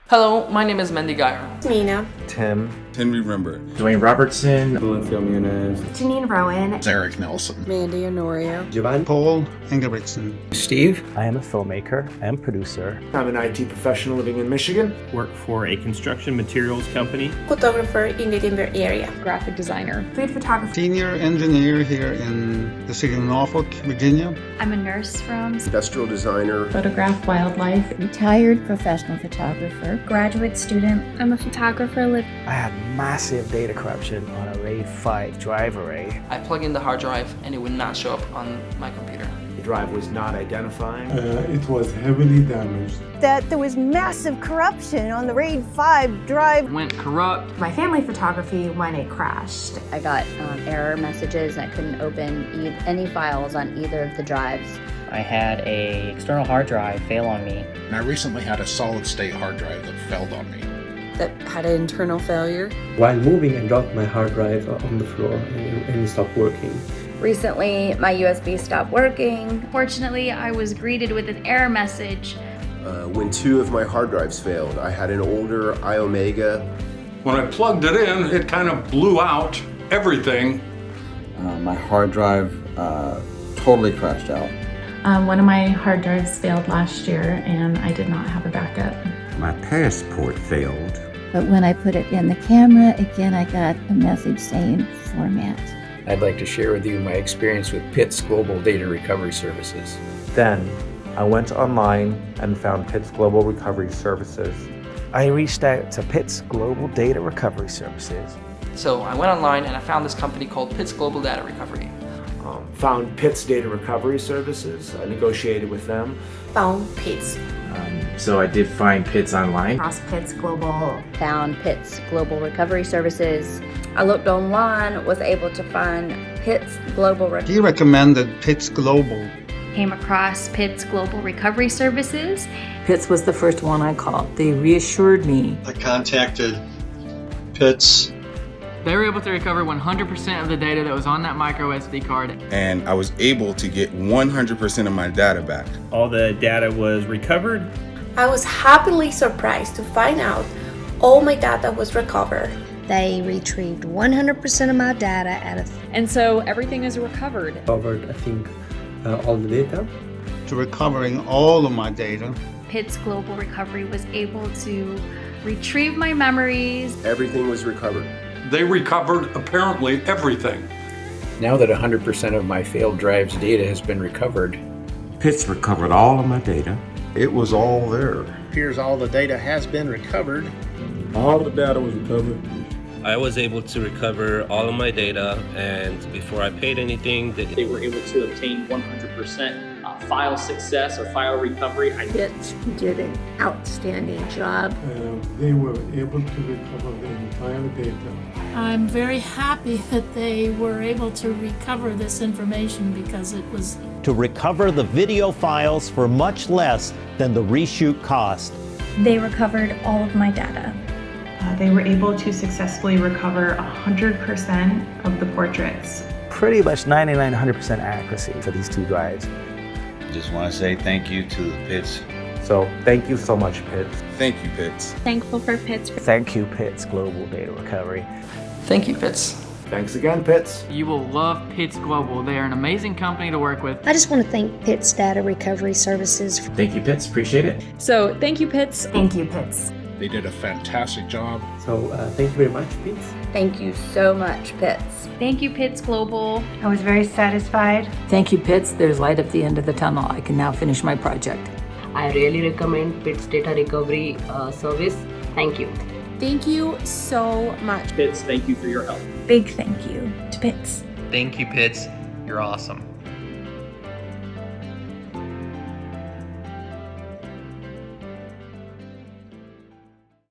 Hello, my name is Mendy Geyer. Mina. Tim. Henry Rember. Dwayne Robertson. Valencia Munez. Janine Rowan. Eric Nelson. Mandy Honorio. Giovanni. Paul Engelbrechtsen. Steve. I am a filmmaker and producer. I'm an IT professional living in Michigan. Work for a construction materials company. Photographer in the Denver area. Graphic designer. Food photographer. Senior engineer here in the city of Norfolk, Virginia. I'm a nurse from industrial designer. Photograph wildlife. Retired professional photographer. Graduate student. I'm a photographer. I had massive data corruption on a RAID 5 drive array. I plug in the hard drive and it would not show up on my computer. The drive was not identifying. It was heavily damaged. That there was massive corruption on the RAID 5 drive. Went corrupt. My family photography when it crashed. I got error messages and I couldn't open any files on either of the drives. I had an external hard drive fail on me. And I recently had a solid-state hard drive that failed on me. That had an internal failure. While moving, I dropped my hard drive on the floor and it stopped working. Recently, my USB stopped working. Fortunately, I was greeted with an error message. When 2 of my hard drives failed, I had an older iOmega. When I plugged it in, it kind of blew out everything. My hard drive totally crashed out. One of my hard drives failed last year and I did not have a backup. My passport failed. But when I put it in the camera, again, I got a message saying format. I'd like to share with you my experience with PITS Global Data Recovery Services. Then I went online and found PITS Global Recovery Services. I reached out to PITS Global Data Recovery Services. So I went online and I found this company called PITS Global Data Recovery. Found PITS Data Recovery Services. I negotiated with them. Found PITS. So I did find PITS online. Cross PITS Global. Found PITS Global Recovery Services. I looked online, was able to find PITS Global Recovery. He recommended PITS Global. Came across PITS Global Recovery Services. PITS was the first one I called. They reassured me. I contacted PITS. They were able to recover 100% of the data that was on that micro SD card. And I was able to get 100% of my data back. All the data was recovered. I was happily surprised to find out all my data was recovered. They retrieved 100% of my data And so everything is recovered. Covered, I think, all the data. To recovering all of my data. PITS Global Recovery was able to retrieve my memories. Everything was recovered. They recovered apparently everything. Now that 100% of my failed drive's data has been recovered, PITS recovered all of my data. It was all there. Appears all the data has been recovered. All the data was recovered. I was able to recover all of my data, and before I paid anything, they were able to obtain 100% file success or file recovery. PITS did an outstanding job. They were able to recover the entire data. I'm very happy that they were able to recover this information because it was to recover the video files for much less than the reshoot cost. They recovered all of my data. They were able to successfully recover 100% of the portraits. Pretty much 99-100% accuracy for these 2 drives. Just want to say thank you to PITS. So thank you so much, PITS. Thank you, PITS. Thankful for PITS. Thank you, PITS Global Data Recovery. Thank you, PITS. Thanks again, PITS. You will love PITS Global. They are an amazing company to work with. I just want to thank PITS Data Recovery Services. Thank you, PITS. Appreciate it. So thank you, PITS. Thank you, PITS. They did a fantastic job. So thank you very much, PITS. Thank you so much, PITS. Thank you, PITS Global. I was very satisfied. Thank you, PITS. There's light at the end of the tunnel. I can now finish my project. I really recommend PITS Data Recovery Service. Thank you. Thank you so much. PITS, thank you for your help. Big thank you to PITS. Thank you, PITS. You're awesome.